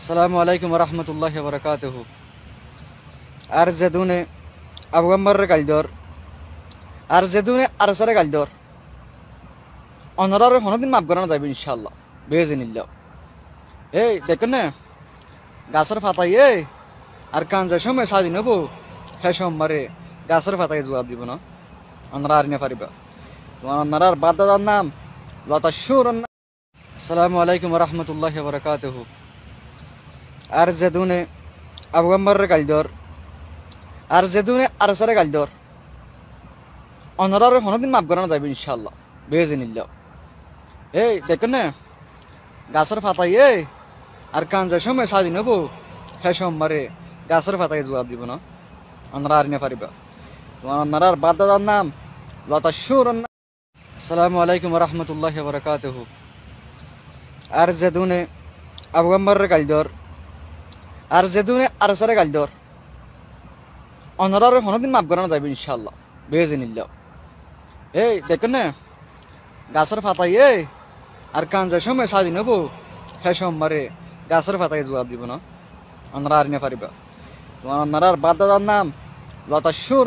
আসসালামু আলাইকুম রহমতুল্লাহ বরকাতুহ। আর যেদুনে আবগম্বরের গালদর আর যেদুনে আরসারে গালদর অনরার হনদিন মাফ করানো যাবে ইনশাল্লাহ বেজিনিল্লাহ। এই দেখুন না গাছের ফাতাই আর কাঞ্জার সময় স্বাধীন হবো হে সোমবারে গাছের ফাতাই জবাব দিব না অনরা আর নিয়ে পারিবা তোমার অন্যরার বাদ দাদার নাম লতা সুর। আসসালামু আলাইকুম রহমতুল্লাহ বরকাতুহ। আর যেদুনে আবগম্বরের গালদর আর যেদুনে আরসারে গালদর অনরার হনদিন মাফ করানো যাবে ইনশাল্লাহ বেজিনিল্লাহ। এই দেখুন না গাছের ফাতাই আর কাঞ্জার সময় স্বাধীন হবো হে সোমবারে গাছের ফাতাই জবাব দিব না অন্যরা আর নিয়ে পারিবা তোমার অন্যরার বাদ দাদার নাম লতা সুর। আসসালামু আলাইকুম রহমতুল্লাহ বরকাতুহ। আর যেদুনে আবগম্বরের গালদর আর যেদুনে আরসারে গালদর অনরার হনদিন মাফ করানো যাবে ইনশাল্লাহ বেজিনিল্লাহ। এই দেখুন না গাছের ফাতাই আর কাঞ্জার সময় স্বাধীন হবো হে সোমবারে গাছের ফাতাই জবাব দিব না অন্যরা আর নিয়ে পারিবা তোমার অন্যরার বাদ দাদার নাম লতা সুর।